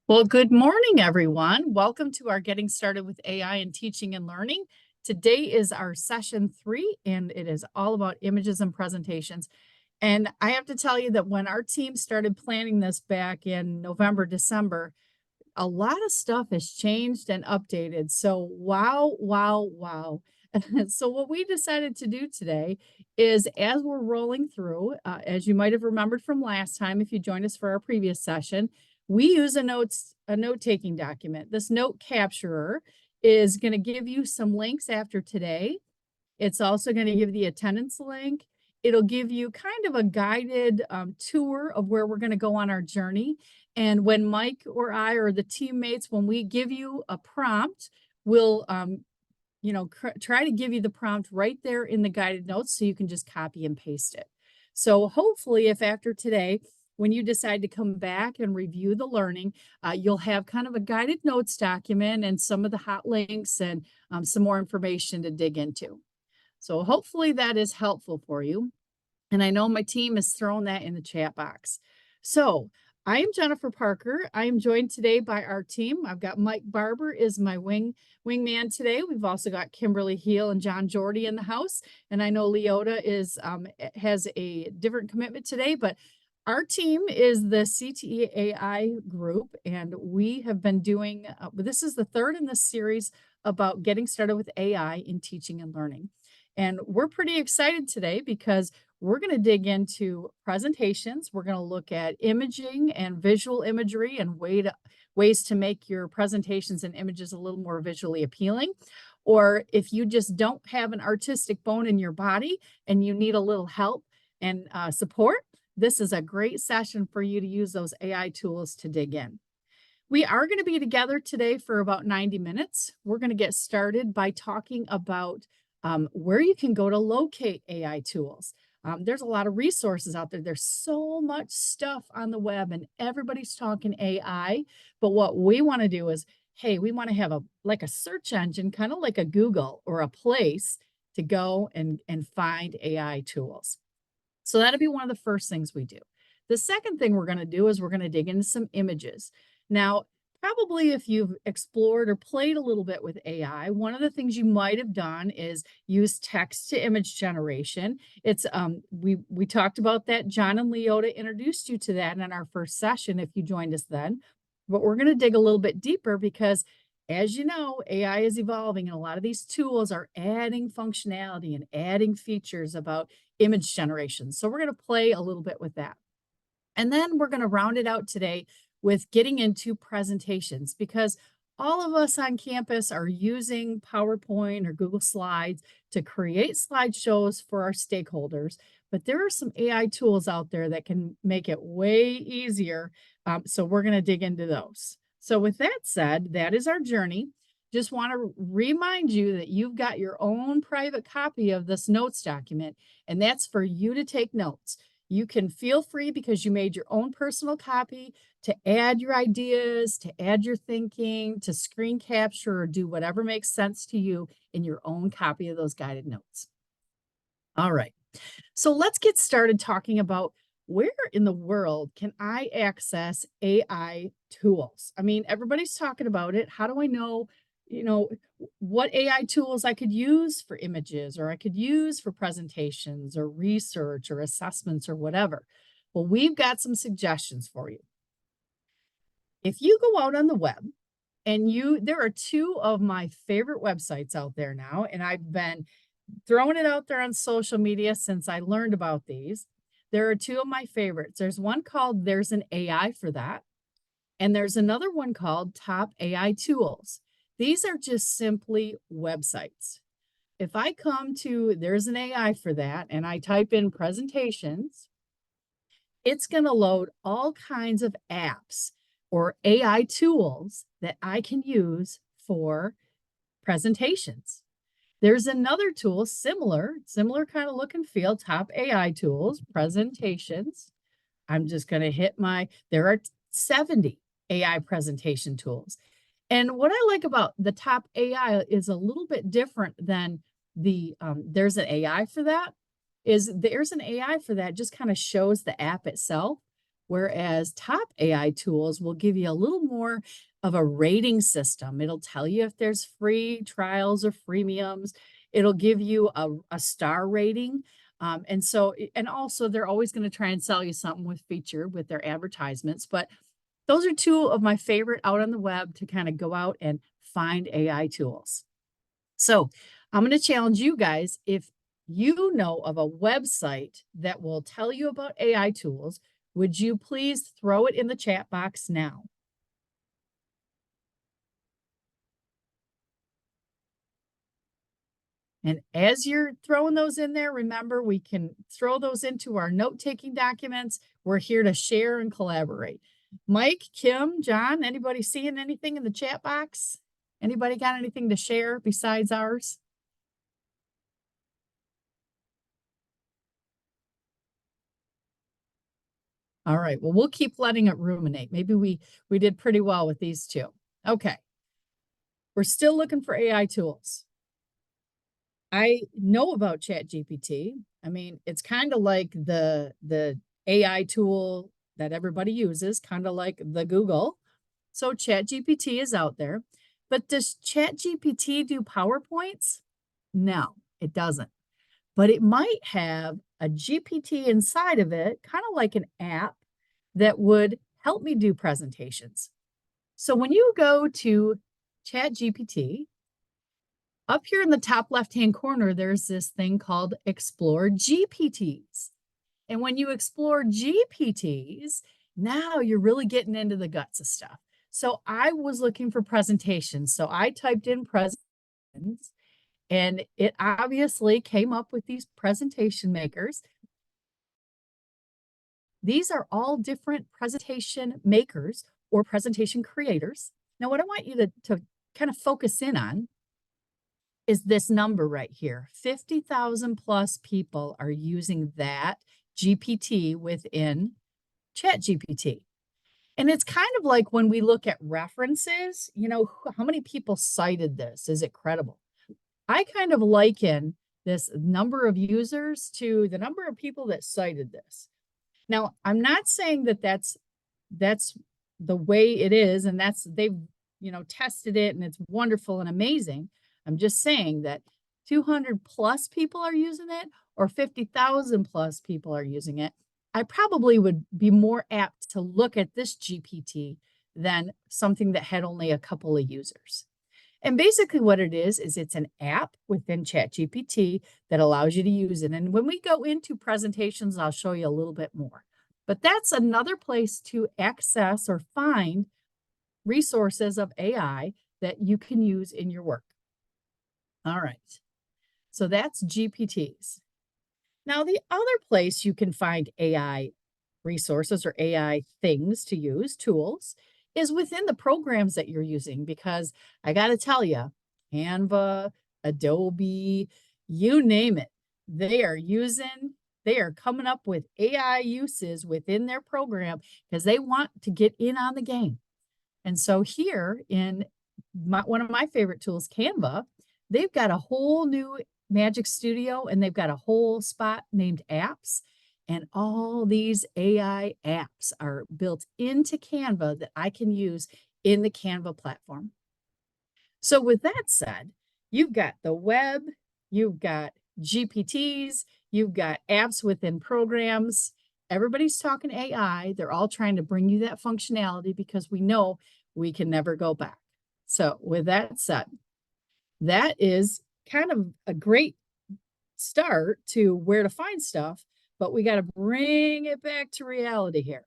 Well, good morning, everyone. Welcome to our Getting Started with AI in Teaching and Learning. Today is our session 3, and it is all about images and presentations. And I have to tell you that when our team started planning this back in November, December, a lot of stuff has changed and updated. So, wow, wow, wow. So, what we decided to do today is as we're rolling through, as you might have remembered from last time, if you joined us for our previous session, we use a note-taking document. This note capturer is going to give you some links after today. It's also going to give the attendance link. It'll give you kind of a guided tour of where we're going to go on our journey. And when Mike or I or the teammates, when we give you a prompt, we'll try to give you the prompt right there in the guided notes so you can just copy and paste it. So hopefully, if after today, when you decide to come back and review the learning, you'll have kind of a guided notes document and some of the hot links and some more information to dig into. So hopefully that is helpful for you. And I know my team has thrown that in the chat box. So I am Jennifer Parker. I am joined today by our team. I've got Mike Barber is my wingman today. We've also got Kimberly Heel and John Jordy in the house. And I know Leota has a different commitment today, but our team is the CTEAI group, and we have been doing, this is the third in this series about getting started with AI in teaching and learning. And we're pretty excited today because we're going to dig into presentations. We're going to look at imaging and visual imagery and ways to make your presentations and images a little more visually appealing. Or if you just don't have an artistic bone in your body and you need a little help and support, this is a great session for you to use those AI tools to dig in. We are going to be together today for about 90 minutes. We're going to get started by talking about where you can go to locate AI tools. There's a lot of resources out there. There's so much stuff on the web and everybody's talking AI. But what we want to do is, hey, we want to have a search engine, kind of like a Google or a place to go and find AI tools. So that'll be one of the first things we do. The second thing we're going to do is we're going to dig into some images. Now, probably if you've explored or played a little bit with AI, one of the things you might have done is use text to image generation. It's we talked about that. John and Leota introduced you to that in our first session if you joined us then. But we're going to dig a little bit deeper because as you know, AI is evolving and a lot of these tools are adding functionality and adding features about image generation. So we're going to play a little bit with that. And then we're going to round it out today with getting into presentations because all of us on campus are using PowerPoint or Google Slides to create slideshows for our stakeholders. But there are some AI tools out there that can make it way easier. So we're going to dig into those. So with that said, that is our journey. Just want to remind you that you've got your own private copy of this notes document, and that's for you to take notes. You can feel free because you made your own personal copy to add your ideas, to add your thinking, to screen capture, or do whatever makes sense to you in your own copy of those guided notes. All right. So let's get started talking about where in the world can I access AI tools? I mean, everybody's talking about it. How do I know, what AI tools I could use for images or I could use for presentations or research or assessments or whatever? Well, we've got some suggestions for you. If you go out on the web and there are two of my favorite websites out there now, and I've been throwing it out there on social media since I learned about these. There are two of my favorites. There's one called There's an AI for That, and there's another one called Top AI Tools. These are just simply websites. If I come to There's an AI for That and I type in presentations, it's going to load all kinds of apps or AI tools that I can use for presentations. There's another tool, similar kind of look and feel, Top AI Tools, presentations. I'm just going to hit there are 70 AI presentation tools. And what I like about the Top AI is a little bit different than There's an AI for That, is There's an AI for That just kind of shows the app itself. whereas top AI tools will give you a little more of a rating system. It'll tell you if there's free trials or freemiums. It'll give you a star rating. And also they're always going to try and sell you something with feature with their advertisements. But those are two of my favorite out on the web to kind of go out and find AI tools. So I'm going to challenge you guys, if you know of a website that will tell you about AI tools, would you please throw it in the chat box now? And as you're throwing those in there, remember, we can throw those into our note-taking documents. We're here to share and collaborate. Mike, Kim, John, anybody seeing anything in the chat box? Anybody got anything to share besides ours? All right, well, we'll keep letting it ruminate. Maybe we did pretty well with these two. Okay. We're still looking for AI tools. I know about ChatGPT. I mean, it's kind of like the AI tool that everybody uses, kind of like the Google. So ChatGPT is out there. But does ChatGPT do PowerPoints? No, it doesn't. But it might have a GPT inside of it, kind of like an app that would help me do presentations. So when you go to ChatGPT, up here in the top left-hand corner, there's this thing called Explore GPTs. And when you explore GPTs, now you're really getting into the guts of stuff. So I was looking for presentations. So I typed in presentations, and it obviously came up with these presentation makers. These are all different presentation makers or presentation creators. Now, what I want you to kind of focus in on is this number right here. 50,000 plus people are using that GPT within ChatGPT. And it's kind of like when we look at references, you know, how many people cited this? Is it credible? I kind of liken this number of users to the number of people that cited this. Now, I'm not saying that that's the way it is, and they've, you know, tested it and it's wonderful and amazing. I'm just saying that 200 plus people are using it or 50,000 plus people are using it. I probably would be more apt to look at this GPT than something that had only a couple of users. And basically what it is it's an app within ChatGPT that allows you to use it. And when we go into presentations, I'll show you a little bit more. But that's another place to access or find resources of AI that you can use in your work. All right. So that's GPTs. Now, the other place you can find AI resources or AI things to use, tools, is within the programs that you're using, because I got to tell you, Canva, Adobe, you name it, they are coming up with AI uses within their program because they want to get in on the game. And so here in one of my favorite tools, Canva, they've got a whole new Magic Studio and they've got a whole spot named apps. And all these AI apps are built into Canva that I can use in the Canva platform. So with that said, you've got the web, you've got GPTs, you've got apps within programs. Everybody's talking AI. They're all trying to bring you that functionality because we know we can never go back. So with that said, that is kind of a great start to where to find stuff, but we got to bring it back to reality here.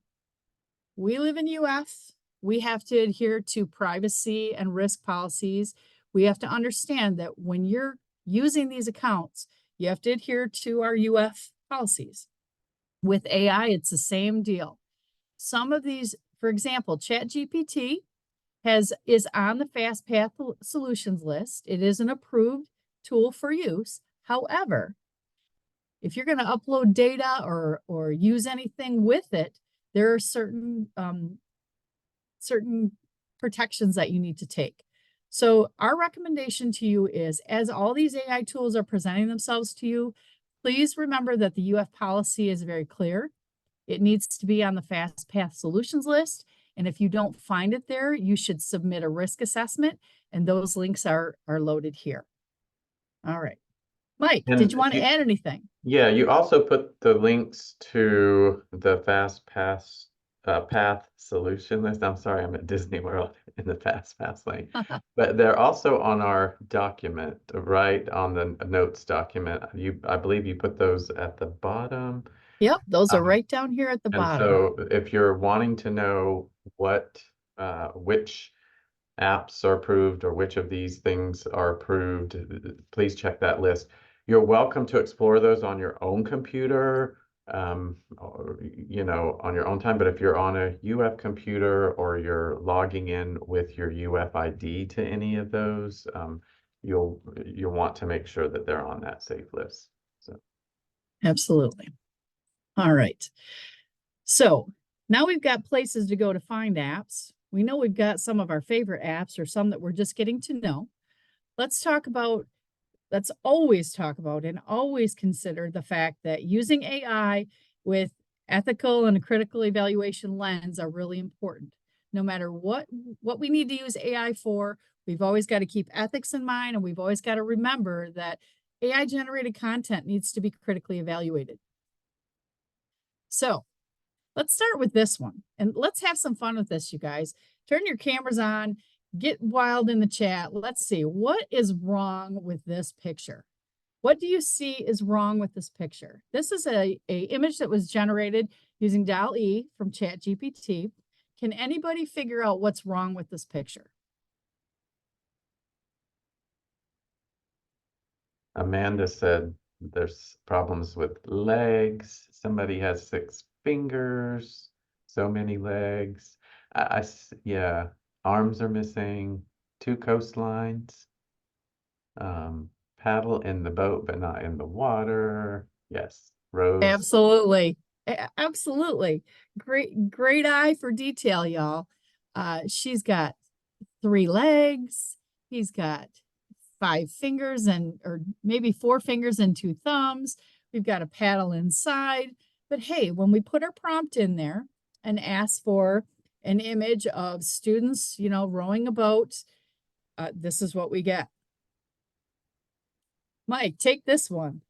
We live in UF. We have to adhere to privacy and risk policies. We have to understand that when you're using these accounts, you have to adhere to our UF policies. With AI, it's the same deal. Some of these, for example, ChatGPT is on the FastPath solutions list. It is an approved tool for use. However, if you're going to upload data or use anything with it, there are certain protections that you need to take. So our recommendation to you is, as all these AI tools are presenting themselves to you, please remember that the UF policy is very clear. it needs to be on the FastPath solutions list. And if you don't find it there, you should submit a risk assessment, and those links are loaded here. All right. Mike, And did you want to add anything? Yeah, you also put the links to the FastPath path solution list. I'm sorry, I'm at Disney World in the FastPath lane. But they're also on our document, right on the notes document. I believe you put those at the bottom. Yep, those are right down here at the And bottom. so if you're wanting to know which apps are approved or which of these things are approved, please check that list. You're welcome to explore those on your own computer, or, on your own time. But if you're on a UF computer or you're logging in with your UF ID to any of those, you'll want to make sure that they're on that safe list. So, absolutely. All right. So now we've got places to go to find apps. We know we've got some of our favorite apps or some that we're just getting to know. Let's always talk about and always consider the fact that using AI with ethical and critical evaluation lens are really important. No matter what we need to use AI for, we've always got to keep ethics in mind, and we've always got to remember that AI generated content needs to be critically evaluated. So let's start with this one, and let's have some fun with this, you guys. Turn your cameras on, get wild in the chat. Let's see, what is wrong with this picture? What do you see is wrong with this picture? This is a image that was generated using DALL-E from ChatGPT. Can anybody figure out what's wrong with this picture? Amanda said there's problems with legs. Somebody has 6 fingers, so many legs. Yeah, arms are missing, 2 coastlines. Paddle in the boat, but not in the water. Yes, Rose. Absolutely. Absolutely. Great eye for detail, y'all. She's got 3 legs. He's got 5 fingers or maybe 4 fingers and 2 thumbs. We've got a paddle inside. But hey, when we put our prompt in there and ask for an image of students, rowing a boat, this is what we get. Mike, take this one.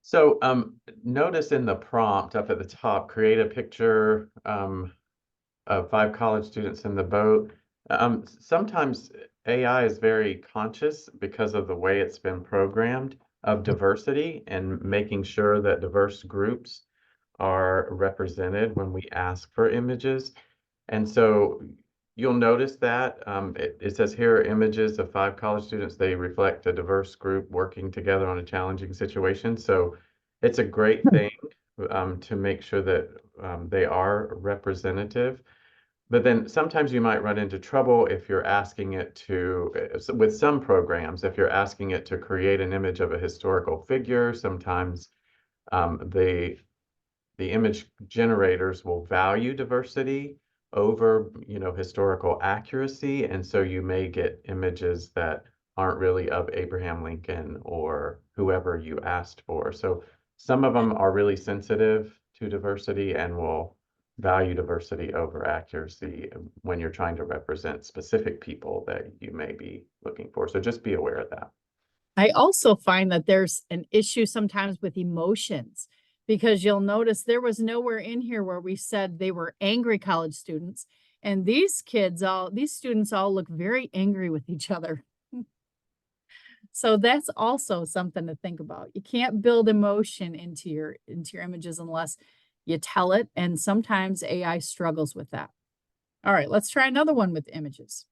So notice in the prompt up at the top, create a picture of 5 college students in the boat. Sometimes AI is very conscious because of the way it's been programmed of diversity and making sure that diverse groups are represented when we ask for images. And so you'll notice that it says here are images of 5 college students. They reflect a diverse group working together on a challenging situation. So it's a great thing to make sure that they are representative. But then sometimes you might run into trouble if you're asking it to, with some programs, if you're asking it to create an image of a historical figure, sometimes the image generators will value diversity over, historical accuracy. And so you may get images that aren't really of Abraham Lincoln or whoever you asked for. So some of them are really sensitive to diversity and will value diversity over accuracy when you're trying to represent specific people that you may be looking for. So just be aware of that. I also find that there's an issue sometimes with emotions, because you'll notice there was nowhere in here where we said they were angry college students. And these students all look very angry with each other. So that's also something to think about. You can't build emotion into your images unless you tell it. And sometimes AI struggles with that. All right, let's try another one with images.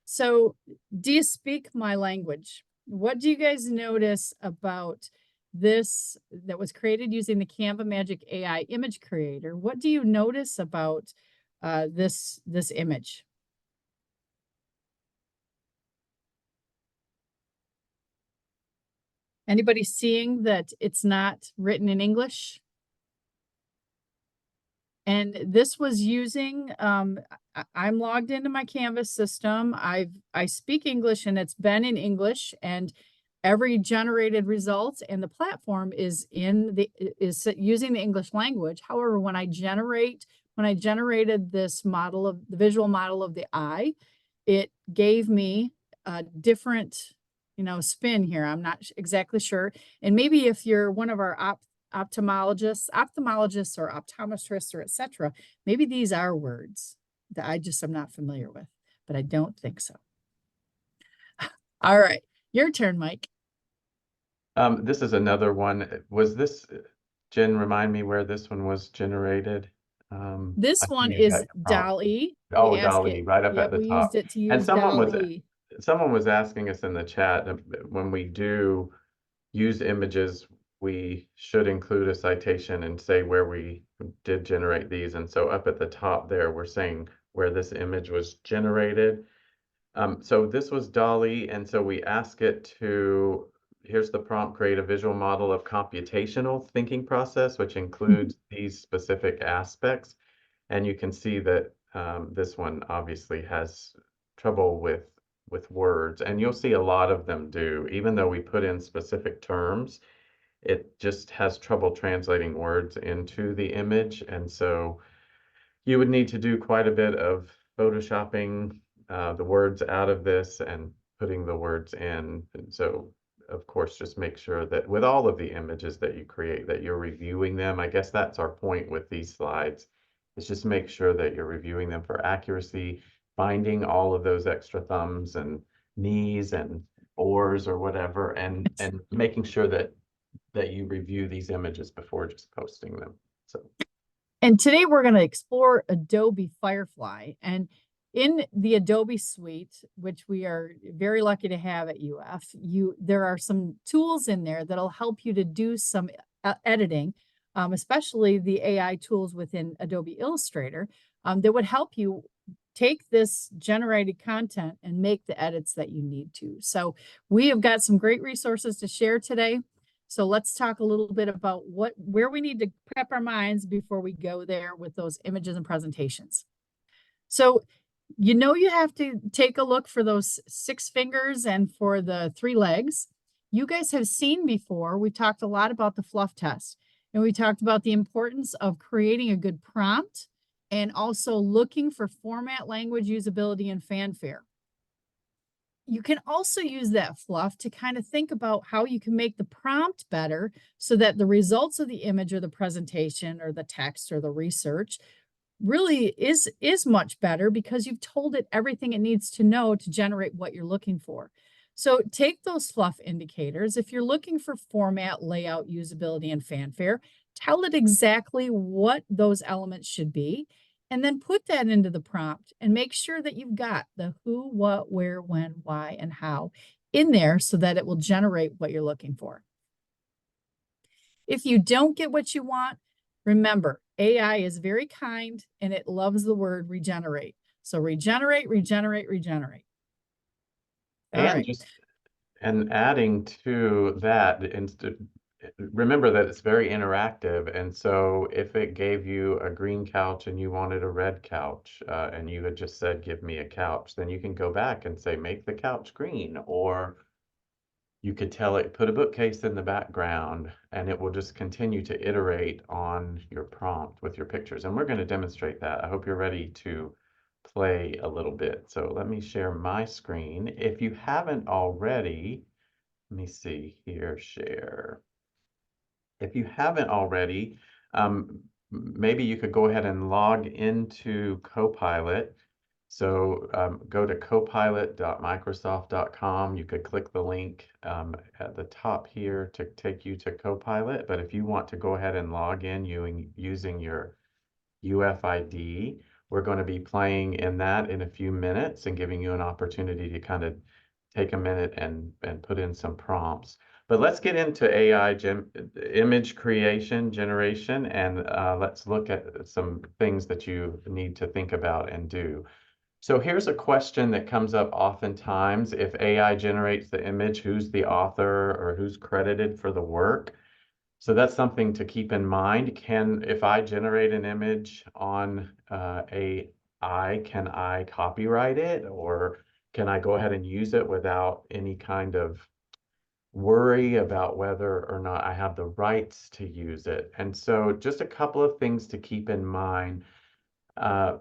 So, do you speak my language? What do you guys notice about this that was created using the Canva Magic AI image creator? What do you notice about this image? Anybody seeing that it's not written in English? And this was using, I'm logged into my Canvas system. I speak English and it's been in English, and every generated result and the platform is using the English language. However, when I generated this model of the visual model of the eye, it gave me a different, spin here. I'm not exactly sure. And maybe if you're one of our ophthalmologists or optometrists or etc., maybe these are words that I just am not familiar with, but I don't think so. All right, your turn, Mike. This is another one. Was this, Jen, remind me where this one was generated? This I one see it is got prompted. DALL-E. We Oh, ask it. DALL-E, right up at Yep, the we used top. it to And use DALL-E. someone was asking us in the chat when we do use images, we should include a citation and say where we did generate these. And so up at the top there, we're saying where this image was generated. So this was DALL-E, and so we ask it to, here's the prompt, create a visual model of computational thinking process, which includes these specific aspects. And you can see that this one obviously has trouble with words, and you'll see a lot of them do. Even though we put in specific terms, it just has trouble translating words into the image. And so you would need to do quite a bit of photoshopping the words out of this and putting the words in. And so, of course, just make sure that with all of the images that you create, that you're reviewing them. I guess that's our point with these slides, is just make sure that you're reviewing them for accuracy, finding all of those extra thumbs and knees and oars or whatever, and making sure that you review these images before just posting them. So. And today we're going to explore Adobe Firefly. And in the Adobe suite, which we are very lucky to have at UF, there are some tools in there that'll help you to do some editing, especially the AI tools within Adobe Illustrator, that would help you take this generated content and make the edits that you need to. So we have got some great resources to share today. So let's talk a little bit about where we need to prep our minds before we go there with those images and presentations. So, you have to take a look for those 6 fingers and for the 3 legs. You guys have seen before, we talked a lot about the fluff test, and we talked about the importance of creating a good prompt and also looking for format, language, usability, and fanfare. You can also use that fluff to kind of think about how you can make the prompt better so that the results of the image or the presentation or the text or the research really is much better because you've told it everything it needs to know to generate what you're looking for. So take those fluff indicators. If you're looking for format, layout, usability, and fanfare, tell it exactly what those elements should be. And then put that into the prompt and make sure that you've got the who, what, where, when, why, and how in there so that it will generate what you're looking for. If you don't get what you want, remember, AI is very kind and it loves the word regenerate. So regenerate, regenerate, regenerate. And adding to that, remember that it's very interactive. And so if it gave you a green couch and you wanted a red couch, and you had just said, give me a couch, then you can go back and say, make the couch green. Or you could tell it, put a bookcase in the background, and it will just continue to iterate on your prompt with your pictures. And we're going to demonstrate that. I hope you're ready to play a little bit. So let me share my screen. If you haven't already, let me see here, share. If you haven't already, maybe you could go ahead and log into Copilot. So go to copilot.microsoft.com. You could click the link at the top here to take you to Copilot. But if you want to go ahead and log in using your UFID, we're going to be playing in that in a few minutes and giving you an opportunity to kind of take a minute and put in some prompts. But let's get into AI image creation, generation, and let's look at some things that you need to think about and do. So here's a question that comes up oftentimes. If AI generates the image, who's the author or who's credited for the work? So that's something to keep in mind. If I generate an image on AI, can I copyright it, or can I go ahead and use it without any kind of worry about whether or not I have the rights to use it. And so just a couple of things to keep in mind.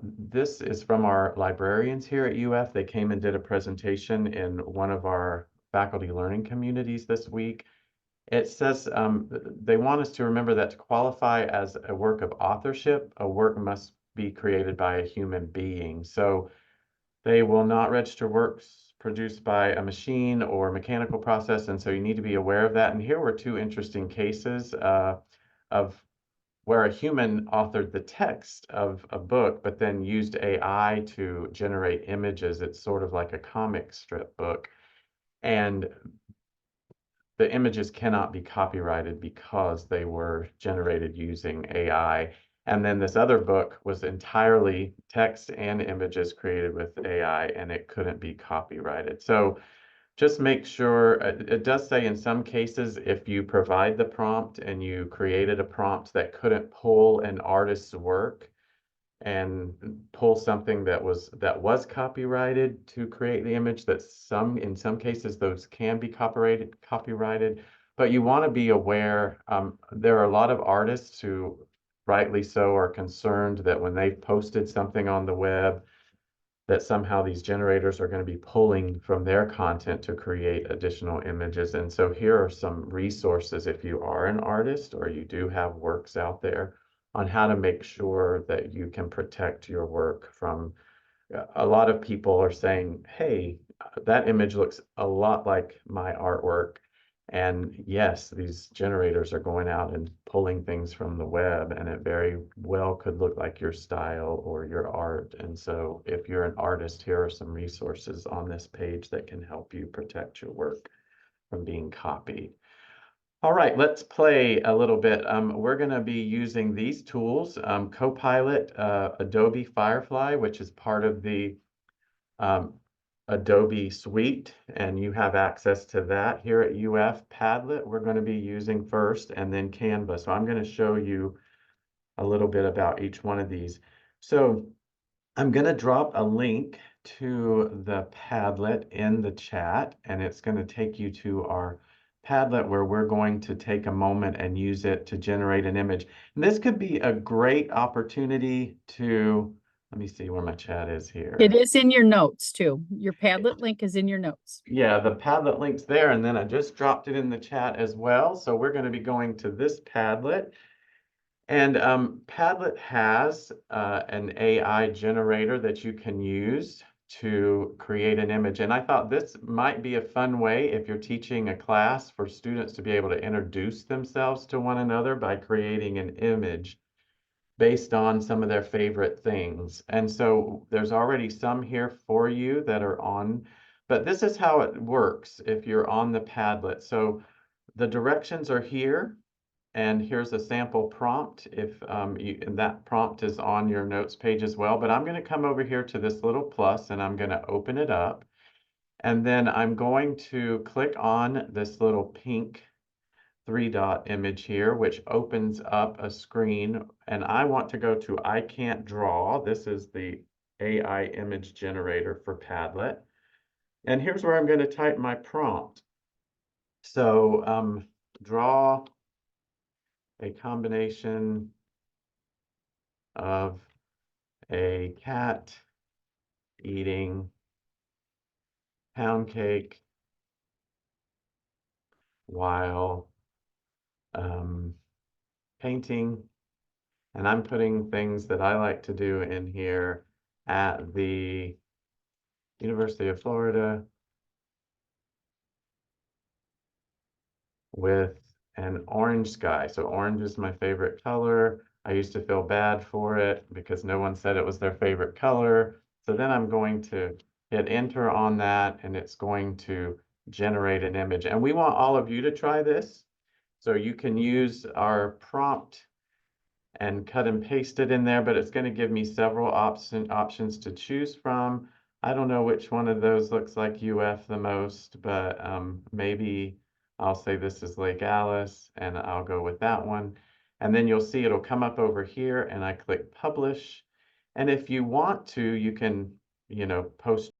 This is from our librarians here at UF. They came and did a presentation in one of our faculty learning communities this week. It says they want us to remember that to qualify as a work of authorship, a work must be created by a human being. So they will not register works produced by a machine or mechanical process, and so you need to be aware of that. And here were two interesting cases of where a human authored the text of a book, but then used AI to generate images. It's sort of like a comic strip book. And the images cannot be copyrighted because they were generated using AI. And then this other book was entirely text and images created with AI, and it couldn't be copyrighted. So just make sure, it does say in some cases, if you provide the prompt and you created a prompt that couldn't pull an artist's work and pull something that was copyrighted to create the image, that in some cases those can be copyrighted, but you want to be aware. There are a lot of artists who rightly so are concerned that when they've posted something on the web, that somehow these generators are going to be pulling from their content to create additional images. And so here are some resources if you are an artist or you do have works out there on how to make sure that you can protect your work from. A lot of people are saying, hey, that image looks a lot like my artwork. And yes, these generators are going out and pulling things from the web, and it very well could look like your style or your art. And so if you're an artist, here are some resources on this page that can help you protect your work from being copied. All right, let's play a little bit. We're going to be using these tools, Copilot, Adobe Firefly, which is part of the Adobe Suite, and you have access to that here at UF. Padlet we're going to be using first, and then Canva. So I'm going to show you a little bit about each one of these. So I'm going to drop a link to the Padlet in the chat, and it's going to take you to our Padlet where we're going to take a moment and use it to generate an image. And this could be a great opportunity to, let me see where my chat is here. It is in your notes too. Your Padlet link is in your notes. Yeah, the Padlet link's there, and then I just dropped it in the chat as well. So we're going to be going to this Padlet. And Padlet has an AI generator that you can use to create an image. And I thought this might be a fun way if you're teaching a class for students to be able to introduce themselves to one another by creating an image based on some of their favorite things. And so there's already some here for you that are on, but this is how it works if you're on the Padlet. So the directions are here. And here's a sample prompt if and that prompt is on your notes page as well. But I'm going to come over here to this little plus and I'm going to open it up. And then I'm going to click on this little pink 3-dot image here, which opens up a screen. And I want to go to I Can't Draw. This is the AI image generator for Padlet. And here's where I'm going to type my prompt. So draw a combination of a cat eating pound cake while painting, and I'm putting things that I like to do in here at the University of Florida with an orange sky. So orange is my favorite color. I used to feel bad for it because no one said it was their favorite color. So then I'm going to hit enter on that, and it's going to generate an image. And we want all of you to try this. So you can use our prompt and cut and paste it in there, but it's going to give me several options to choose from. I don't know which one of those looks like UF the most, but maybe I'll say this is Lake Alice, and I'll go with that one. And then you'll see it'll come up over here, and I click publish. And if you want to, you can, post